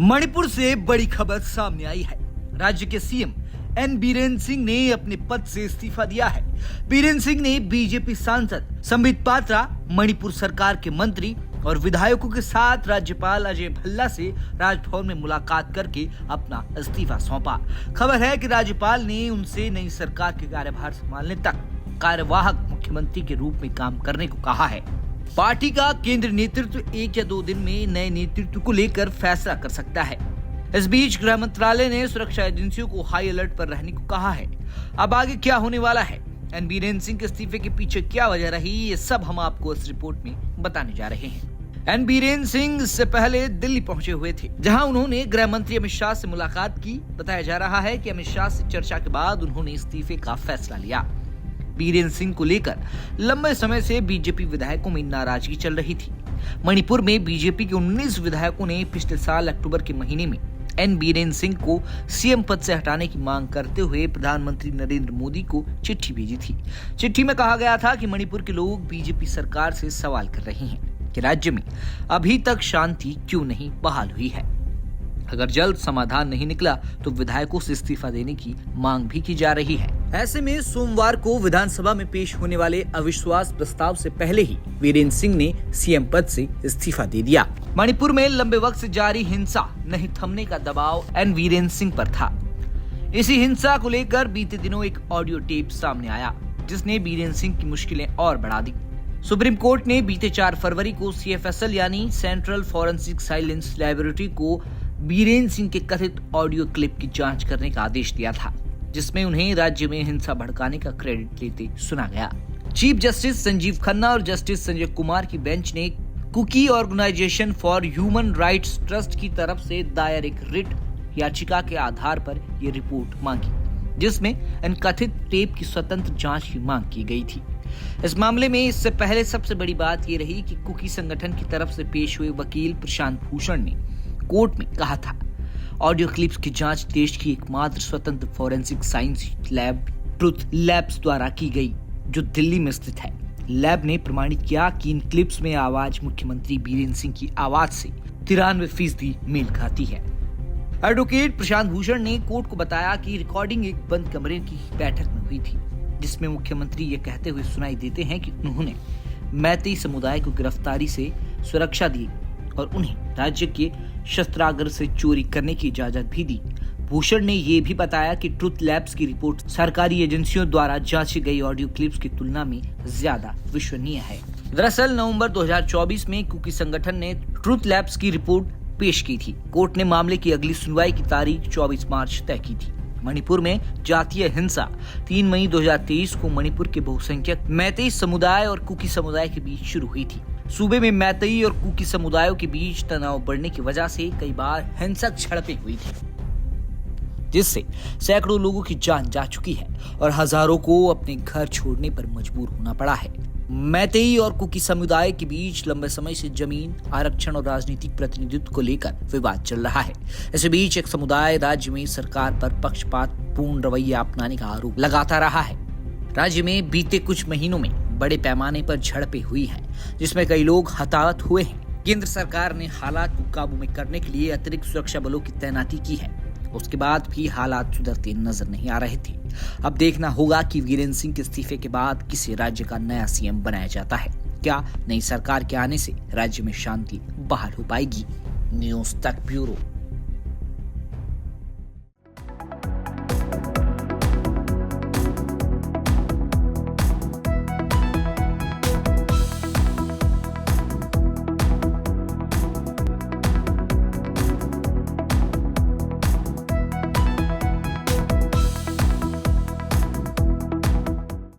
मणिपुर से बड़ी खबर सामने आई है। राज्य के सीएम एन बीरेन सिंह ने अपने पद से इस्तीफा दिया है। बीरेन सिंह ने बीजेपी सांसद संबित पात्रा, मणिपुर सरकार के मंत्री और विधायकों के साथ राज्यपाल अजय भल्ला से राजभवन में मुलाकात करके अपना इस्तीफा सौंपा। खबर है कि राज्यपाल ने उनसे नई सरकार के कार्यभार संभालने तक कार्यवाहक मुख्यमंत्री के रूप में काम करने को कहा है। पार्टी का केंद्रीय नेतृत्व 1 या 2 दिन में नए नेतृत्व को लेकर फैसला कर सकता है। इस बीच गृह मंत्रालय ने सुरक्षा एजेंसियों को हाई अलर्ट पर रहने को कहा है। अब आगे क्या होने वाला है, एन बीरेन सिंह के इस्तीफे के पीछे क्या वजह रही, ये सब हम आपको इस रिपोर्ट में बताने जा रहे हैं। एन बीरेन सिंह इससे पहले दिल्ली पहुंचे हुए थे, जहां उन्होंने गृह मंत्री अमित शाह से मुलाकात की। बताया जा रहा है कि अमित शाह से चर्चा के बाद उन्होंने इस्तीफे का फैसला लिया। बीरेन सिंह को लेकर लंबे समय से बीजेपी विधायकों में नाराजगी चल रही थी। मणिपुर में बीजेपी के 19 विधायकों ने पिछले साल अक्टूबर के महीने में एन बीरेन सिंह को सीएम पद से हटाने की मांग करते हुए प्रधानमंत्री नरेंद्र मोदी को चिट्ठी भेजी थी। चिट्ठी में कहा गया था कि मणिपुर के लोग बीजेपी सरकार से सवाल कर रहे हैं कि राज्य में अभी तक शांति क्यों नहीं बहाल हुई है। अगर जल्द समाधान नहीं निकला तो विधायकों से इस्तीफा देने की मांग भी की जा रही है। ऐसे में सोमवार को विधानसभा में पेश होने वाले अविश्वास प्रस्ताव से पहले ही बीरेन सिंह ने सीएम पद से इस्तीफा दे दिया। मणिपुर में लंबे वक्त से जारी हिंसा नहीं थमने का दबाव एन बीरेन सिंह पर था। इसी हिंसा को लेकर बीते दिनों एक ऑडियो टेप सामने आया, जिसने बीरेन सिंह की मुश्किलें और बढ़ा दी। सुप्रीम कोर्ट ने बीते 4 फरवरी को CFSL यानी सेंट्रल फॉरेंसिक साइलेंस लैबोरेटरी को बीरेन सिंह के कथित ऑडियो क्लिप की जांच करने का आदेश दिया था, जिसमें उन्हें राज्य में हिंसा भड़काने का क्रेडिट लेते सुना गया। चीफ जस्टिस संजीव खन्ना और जस्टिस संजय कुमार की बेंच ने Kuki organisation for human rights trust की तरफ से दायर एक रिट याचिका के आधार पर ये रिपोर्ट मांगी, जिसमें इन कथित टेप की स्वतंत्र जांच की मांग की गई थी। इस मामले में इससे पहले सबसे बड़ी बात ये रही कि कुकी संगठन की तरफ से पेश हुए वकील प्रशांत भूषण ने कोर्ट में कहा था, ऑडियो क्लिप्स की जांच देश की एकमात्र स्वतंत्र forensic science lab truth labs द्वारा की गई, जो दिल्ली में स्थित है। लैब ने प्रमाणित किया कि इन क्लिप्स में आवाज मुख्यमंत्री बीरेन सिंह की आवाज से 93% मेल खाती है। एडवोकेट प्रशांत भूषण ने कोर्ट को बताया कि रिकॉर्डिंग एक बंद कमरे की बैठक में हुई थी, जिसमें मुख्यमंत्री ये कहते हुए सुनाई देते हैं कि उन्होंने मैतेई समुदाय को गिरफ्तारी से सुरक्षा दी और उन्हें राज्य के शस्त्रागार से चोरी करने की इजाजत भी दी। भूषण ने यह भी बताया कि ट्रुथ लैब्स की रिपोर्ट सरकारी एजेंसियों द्वारा जांची गई ऑडियो क्लिप्स की तुलना में ज्यादा विश्वसनीय है। दरअसल नवंबर 2024 में कुकी संगठन ने ट्रुथ लैब्स की रिपोर्ट पेश की थी। कोर्ट ने मामले की अगली सुनवाई की तारीख 24 मार्च तय की थी। मणिपुर में जातीय हिंसा 3 मई 2023 को मणिपुर के बहुसंख्यक मैतेई समुदाय और कुकी समुदाय के बीच शुरू हुई थी। सूबे में मैतेई और कुकी समुदायों के बीच तनाव बढ़ने की वजह से कई बार हिंसक झड़पें हुई थी, जिससे सैकड़ों लोगों की जान जा चुकी है और हजारों को अपने घर छोड़ने पर मजबूर होना पड़ा है। मैतेई और कुकी समुदाय के बीच लंबे समय से जमीन आरक्षण और राजनीतिक प्रतिनिधित्व को लेकर विवाद चल रहा है। इस बीच एक समुदाय राज्य में सरकार पर पक्षपात पूर्ण रवैया अपनाने का आरोप लगाता रहा है। राज्य में बीते कुछ महीनों में बड़े पैमाने पर झड़पें हुई हैं, जिसमें कई लोग हताहत हुए हैं। केंद्र सरकार ने हालात को काबू में करने के लिए अतिरिक्त सुरक्षा बलों की तैनाती की है। उसके बाद भी हालात सुधरते नजर नहीं आ रहे थे। अब देखना होगा कि बीरेन सिंह के इस्तीफे के बाद किसी राज्य का नया सीएम बनाया जाता है। क्या नई सरकार के आने से राज्य में शांति बहाल हो पाएगी? न्यूज़ तक ब्यूरो।